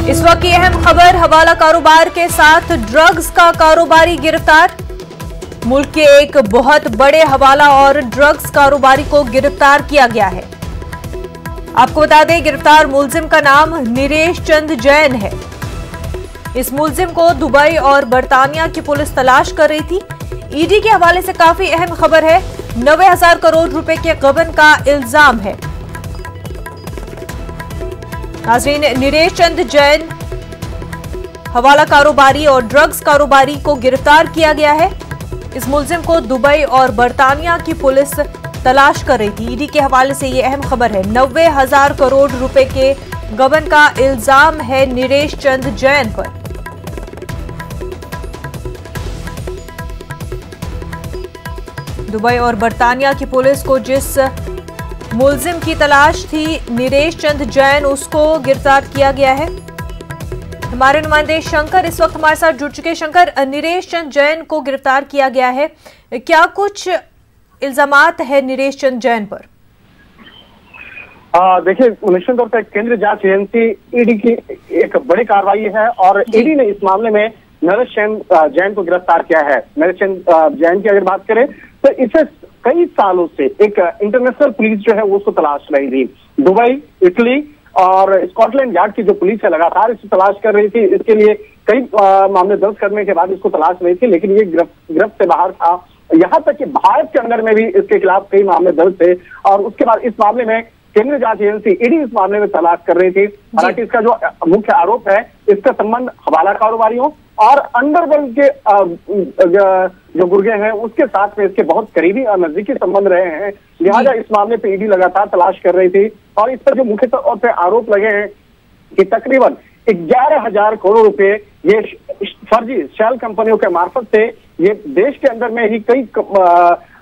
इस वक्त की अहम खबर, हवाला कारोबार के साथ ड्रग्स का कारोबारी गिरफ्तार। मुल्क के एक बहुत बड़े हवाला और ड्रग्स कारोबारी को गिरफ्तार किया गया है। आपको बता दें, गिरफ्तार मुलजिम का नाम निरेश चंद जैन है। इस मुलजिम को दुबई और बर्तानिया की पुलिस तलाश कर रही थी। ईडी के हवाले से काफी अहम खबर है। 90,000 करोड़ रुपए के गबन का इल्जाम है। नाज़रीन, निरेश चंद जैन हवाला कारोबारी और ड्रग्स कारोबारी को गिरफ्तार किया गया है। इस मुलजिम को दुबई और बर्तानिया की पुलिस तलाश कर रही थी। ईडी के हवाले से ये अहम खबर है। 90,000 करोड़ रुपए के गबन का इल्जाम है निरेश चंद जैन पर। दुबई और बर्तानिया की पुलिस को जिस मुलजिम की तलाश थी, निरेश चंद जैन, उसको गिरफ्तार किया गया है। हमारे नुमाइंदे शंकर इस वक्त हमारे साथ जुड़ चुके। शंकर, निरेश चंद जैन को गिरफ्तार किया गया है, क्या कुछ इल्जामात है निरेश चंद जैन पर? देखिए, निश्चित तौर पर केंद्रीय जांच एजेंसी ईडी की एक बड़ी कार्रवाई है और ईडी ने इस मामले में नरेश चंद जैन को गिरफ्तार किया है। नरेश चंद जैन की अगर बात करें तो इसे कई सालों से एक इंटरनेशनल पुलिस जो है वो उसको तलाश रही थी। दुबई, इटली और स्कॉटलैंड यार्ड की जो पुलिस है लगातार इसको तलाश कर रही थी। इसके लिए कई मामले दर्ज करने के बाद इसको तलाश रही थी, लेकिन ये गिरफ्त से बाहर था। यहाँ तक कि भारत के अंदर में भी इसके खिलाफ कई मामले दर्ज थे और उसके बाद इस मामले में केंद्रीय जांच एजेंसी ईडी इस मामले में तलाश कर रही थी। हालांकि इसका जो मुख्य आरोप है, इसका संबंध हवाला कारोबारियों और अंडरवर्ल्ड के जो गुर्गे हैं उसके साथ में इसके बहुत करीबी और नजदीकी संबंध रहे हैं। लिहाजा इस मामले पे ईडी लगातार तलाश कर रही थी और इस पर जो मुख्य तौर पर आरोप लगे हैं कि तकरीबन 11,000 करोड़ रुपए ये फर्जी शेल कंपनियों के मार्फत से ये देश के अंदर में ही कई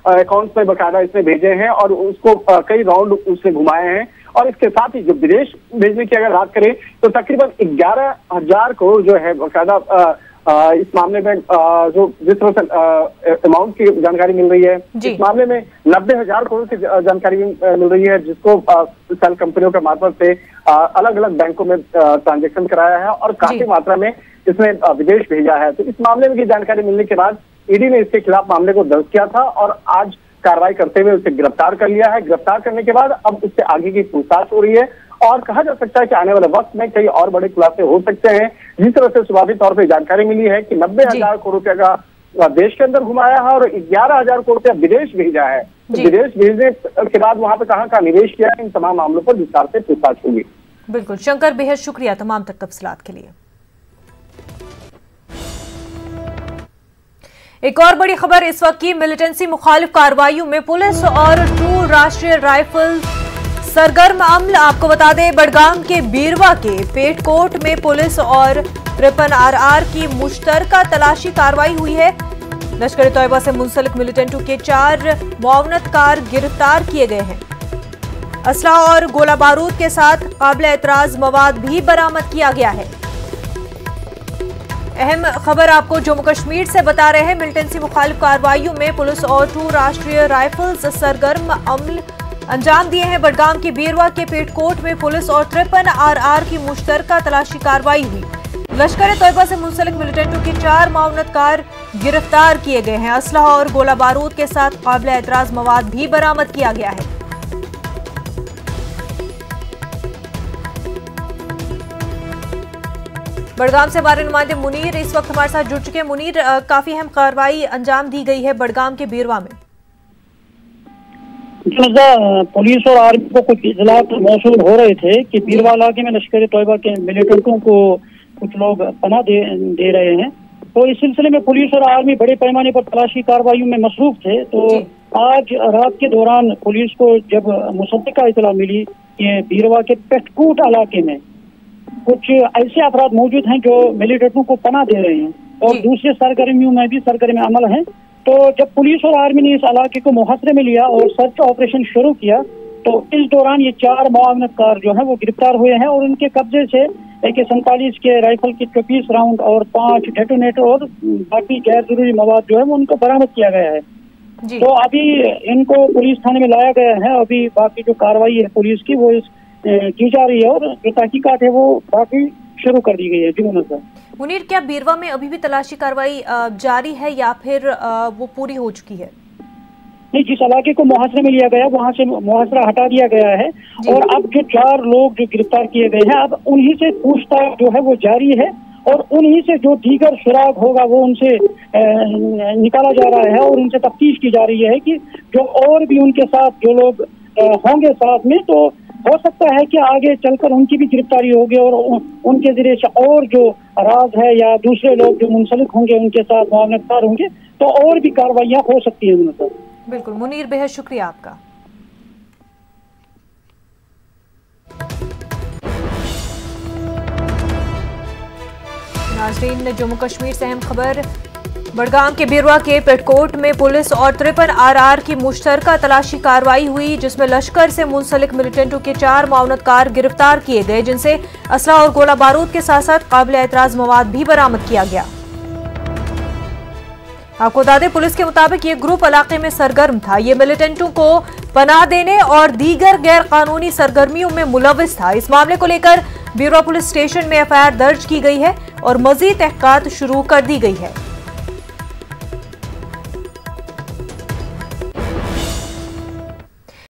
अकाउंट में बकायदा इसने भेजे हैं और उसको कई राउंड उसने घुमाए हैं। और इसके साथ ही जो विदेश भेजने की अगर बात करें तो तकरीबन 11,000 करोड़ जो है बकायदा इस मामले में जो जिस तरह से अमाउंट की जानकारी मिल रही है, इस मामले में 90,000 करोड़ की जानकारी मिल रही है, जिसको सेल कंपनियों के मार्फत से अलग अलग बैंकों में ट्रांजेक्शन कराया है और काफी मात्रा में इसने विदेश भेजा है। तो इस मामले में की जानकारी मिलने के बाद ईडी ने इसके खिलाफ मामले को दर्ज किया था और आज कार्रवाई करते हुए उसे गिरफ्तार कर लिया है। गिरफ्तार करने के बाद अब उससे आगे की पूछताछ हो रही है और कहा जा सकता है कि आने वाले वक्त में कई और बड़े खुलासे हो सकते हैं। जिस तरह से स्वाभाविक तौर पर जानकारी मिली है कि 90,000 करोड़ रुपए का देश के अंदर घुमाया है और 11,000 करोड़ रुपया विदेश भेजा है। तो विदेश भेजने के बाद वहां पर कहाँ का निवेश किया है, इन तमाम मामलों पर विस्तार से पूछताछ होगी। बिल्कुल शंकर, बेहद शुक्रिया तमाम तक तफसीलात के लिए। एक और बड़ी खबर इस वक्त की, मिलिटेंसी मुखालिफ कार्रवाइयों में पुलिस और ट्रू राष्ट्रीय राइफल सरगर्म अमल। आपको बता दें, बड़गाम के बीरवा के पेटकोट में पुलिस और 53 RR की मुश्तरका तलाशी कार्रवाई हुई है। लश्कर तैयबा से मुंसलिक मिलिटेंटों के 4 मुआवनतकार गिरफ्तार किए गए हैं। असला और गोला बारूद के साथ काबिल एतराज मवाद भी बरामद किया गया है। अहम खबर आपको जम्मू कश्मीर से बता रहे हैं। मिलिटेंसी मुखालिफ कार्रवाइयों में पुलिस और ट्रू राष्ट्रीय राइफल्स सरगर्म अमल अंजाम दिए हैं। बड़गाम के बीरवा के पेटकोट में पुलिस और 53 RR की मुश्तरका तलाशी कार्रवाई हुई। लश्कर तैयबा से मुंसलिक मिलिटेंटों के 4 मुआवनतकार गिरफ्तार किए गए हैं। असलहा और गोला बारूद के साथ काबिल एतराज मवाद भी बरामद किया गया है। बड़गाम से हमारे नुमाइंदे मुनीर इस वक्त हमारे साथ जुड़ चुके हैं। मुनीर, काफी अहम कार्रवाई अंजाम दी गई है बड़गाम के बीरवा में। पुलिस और आर्मी को कुछ इतलात मौसूल हो रहे थे कि बीरवा इलाके में लश्कर तैयबा के मिलिटेंटों को कुछ लोग पनाह दे रहे हैं। तो इस सिलसिले में पुलिस और आर्मी बड़े पैमाने पर तलाशी कार्रवाइयों में मसरूफ थे। तो आज रात के दौरान पुलिस को जब मुसद्दिका इतला मिली कि बीरवा के पेटकोट इलाके में कुछ ऐसे अफराद मौजूद हैं जो मिलिटेंटों को पनाह दे रहे हैं और दूसरे सरगर्मियों में भी सरगर्मी अमल है, तो जब पुलिस और आर्मी ने इस इलाके को मुहासरे में लिया और सर्च ऑपरेशन शुरू किया तो इस दौरान ये 4 मुआवनतकार जो है वो गिरफ्तार हुए हैं और उनके कब्जे से AK-47 के राइफल के 24 राउंड और 5 डेटोनेटर और बाकी गैर जरूरी मवाद जो है वो उनको बरामद किया गया है। तो अभी इनको पुलिस थाने में लाया गया है। अभी बाकी जो कार्रवाई है पुलिस की वो की जा रही है और जो तहकीकात है वो बाकी शुरू कर दी गई है। जी मुनव्वर। मुनीर, क्या बीरवा में अभी भी तलाशी कार्रवाई जारी है या फिर वो पूरी हो चुकी है? नहीं, जिस इलाके को मुहासरे में लिया गया वहां से मुहासरा हटा दिया गया है और अब जो 4 लोग जो गिरफ्तार किए गए हैं, अब उन्हीं से पूछताछ जो है वो जारी है और उन्हीं से जो दीगर सुराग होगा वो उनसे निकाला जा रहा है और उनसे तफ्तीश की जा रही है कि जो और भी उनके साथ जो लोग होंगे साथ में, तो हो सकता है कि आगे चलकर उनकी भी गिरफ्तारी होगी और उनके जरिए से और जो राज है या दूसरे लोग जो मुंसलिक होंगे उनके साथ मामलतदार होंगे तो और भी कार्रवाइयाँ हो सकती है। बिल्कुल मुनीर, बेहद शुक्रिया आपका। नाज़रीन, जम्मू कश्मीर से अहम खबर। बड़गाम के बीरवा के पेटकोट में पुलिस और 53 RR की मुश्तरका तलाशी कार्रवाई हुई, जिसमें लश्कर से मुंसलिक मिलिटेंटों के 4 मावनतकार गिरफ्तार किए गए, जिनसे असला और गोला बारूद के साथ साथ काबिल एतराज मवाद भी बरामद किया गया। आपको बता दें, पुलिस के मुताबिक ये ग्रुप इलाके में सरगर्म था। ये मिलिटेंटों को पनाह देने और दीगर गैर कानूनी सरगर्मियों में मुलविस था। इस मामले को लेकर बीरवा पुलिस स्टेशन में FIR दर्ज की गई है और मजीद तहकीकात शुरू कर दी गई है।